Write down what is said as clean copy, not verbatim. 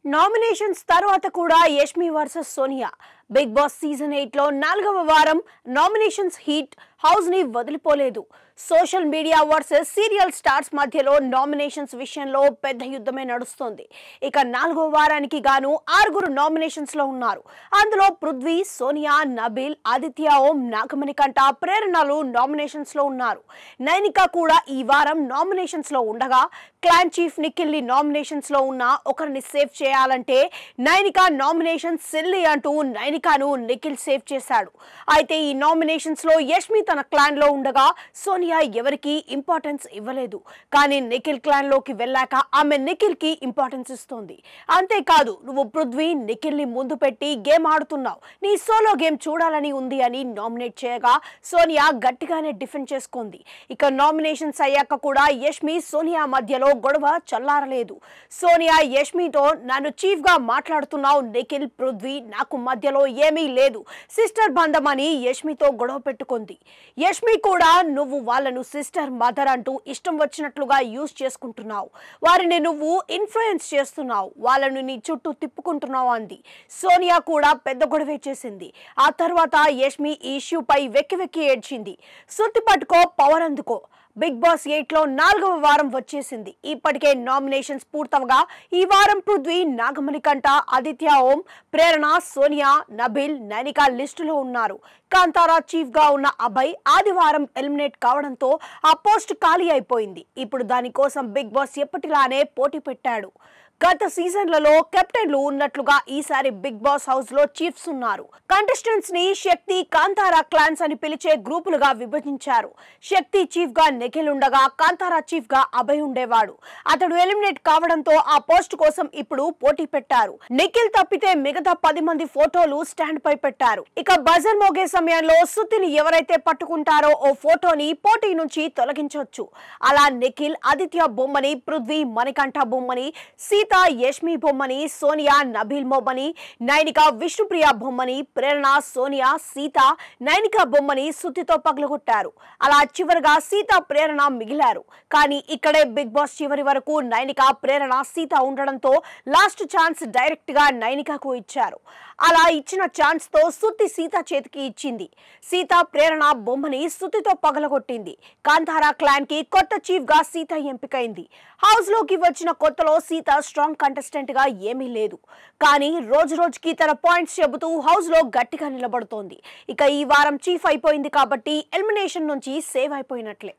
Nominations తర్వాత కూడా Yashmi versus Sonia Bigg Boss season 8 లో 4వ వారం నామినేషన్స్ హీట్ హౌస్ ని వదిలిపోలేదు. Social media versus serial stars మధ్యలో నామినేషన్స్ విషయంలో పెద్ద యుద్ధమే నడుస్తోంది. ఇక 4వ వారానికి గాను 6 నామినేషన్స్ లో ఉన్నారు. అందులో పృథ్వీ, సోనియా, నబీల్, ఆదిత్య ఓం, నాగమణి కంట, ప్రేరణలు నామినేషన్స్ లో ఉన్నారు. నైనిక కూడా ఈ వారం నామినేషన్స్ లో ఉండగా క్లాన్ చీఫ్ నిఖిల్ ని నామినేషన్స్ లో ఉన్న ఒకరిని సేవ్ చేయాలంటే నైనిక నామినేషన్ సిల్లీ అంటూ నైనికాను నిఖిల్ సేవ్ చేశాడు. అయితే ఈ నామినేషన్స్ లో యష్మి తన క్లాన్ లో ఉండగా సోనియా ఎవరికి ఇంపార్టెన్స్ ఇవ్వలేదు. కానీ నిఖిల్ క్లాన్ లోకి వెళ్ళాక ఆమె నిఖిల్ కి ఇంపార్టెన్స్ ఇస్తోంది. అంతేకాదు, నువ్వు పృథ్వీ, నిఖిల్ ని ముందు పెట్టి గేమ్ ఆడుతున్నావు, నీ సోలో గేమ్ చూడాలని ఉంది అని నామినేట్ చేయగా సోనియా గట్టిగానే డిఫెండ్ చేసుకుంది. ఇక నామినేషన్స్ అయ్యాక కూడా యష్మి సోనియా మధ్యలో గొడవ చల్లారలేదు. సోనియా యష్మితో నన్ను చీఫ్ గా మాట్లాడుతున్నావు నిఖిల్, పృథ్వీ, నాకు మధ్యలో ఏమీ లేదు, సిస్టర్ బంధం అని యష్మితో గొడవ పెట్టుకుంది. యష్మి కూడా నువ్వు వాళ్ళను సిస్టర్, మదర్ అంటూ ఇష్టం వచ్చినట్లుగా యూజ్ చేసుకుంటున్నావు, వారిని నువ్వు ఇన్ఫ్లుయెన్స్ చేస్తున్నావు, వాళ్ళను నీ చుట్టూ తిప్పుకుంటున్నావు అంది. సోనియా కూడా పెద్ద గొడవే చేసింది. ఆ తర్వాత యష్మి ఈ ఇష్యూపై వెక్కి వెక్కి ఏడ్చింది. సుత్తి పట్టుకో, పవర్ అందుకో. బిగ్ బాస్ 8 లో 4వ వారం వచ్చేసింది. ఇప్పటికే నామినేషన్స్ పూర్తవగా ఈ వారం పృథ్వీ, నాగమణి కంట, ఆదిత్య ఓం, ప్రేరణ, సోనియా, నబీల్, నైనిక లిస్టులో ఉన్నారు. కాంతారా చీఫ్ గా ఉన్న అభయ్ ఆదివారం ఎలిమినేట్ కావడంతో ఆ పోస్ట్ ఖాళీ అయిపోయింది. ఇప్పుడు దానికోసం బిగ్ బాస్ ఎప్పటిలానే పోటీ పెట్టాడు. గత సీజన్లలో కెప్టెన్లు ఉన్నట్లుగా ఈసారి బిగ్ బాస్ హౌస్ లో చీఫ్స్ ఉన్నారు. కంటెస్టెంట్స్ ని శక్తి, కాంతారా క్లాన్స్ అని పిలిచే గ్రూపులుగా విభజించారు. శక్తి చీఫ్ గా నిఖిల్ ఉండగా కాంతారా చీఫ్ గా అభయ్ ఉండేవాడు. అతడు ఎలిమినేట్ కావడంతో ఆ పోస్ట్ కోసం ఇప్పుడు పోటీ పెట్టారు. నిఖిల్ తప్పితే మిగతా 10 మంది ఫోటోలు స్టాండ్ పై పెట్టారు. ఇక బజర్ మోగే సమయంలో సుత్తిని ఎవరైతే పట్టుకుంటారో ఓ ఫోటోని పోటీ నుంచి తొలగించవచ్చు. అలా నిఖిల్, ఆదిత్య బొమ్మని, పృథ్వీ, మణికంఠ బొమ్మని, సీత, యష్మి బొమ్మని, సోనియా, నబీల్ బొమ్మని, నైనిక, విష్ణుప్రియ బొమ్మని, ప్రేరణ, సోనియా, సీత, నైనిక బొమ్మని సుత్తితో పగలగొట్టారు. అలా చివరిగా సీత, ప్రేరణ మిగిలారు. కానీ ఇక్కడే బిగ్ బాస్ చివరి వరకు నైనిక, ప్రేరణ, సీత ఉండడంతో లాస్ట్ ఛాన్స్ డైరెక్ట్ గా నైనికకు ఇచ్చారు. అలా ఇచ్చిన ఛాన్స్ తో సుత్తి సీత చేతికి ఇచ్చింది. సీత, ప్రేరణ బొమ్మని సుత్తితో పగలగొట్టింది. కాంతారా క్లాన్ కి కొత్త చీఫ్ గా సీత ఎంపికైంది. హౌస్ లోకి వచ్చిన కొత్తలో సీత స్ట్రాంగ్ కంటెస్టెంట్ గా ఏమీ లేదు. కానీ రోజు రోజుకి తన పాయింట్స్ చెబుతూ హౌస్ లో గట్టిగా నిలబడుతోంది. ఇక ఈ వారం చీఫ్ అయిపోయింది కాబట్టి ఎలిమినేషన్ నుంచి సేవ్ అయిపోయినట్లే.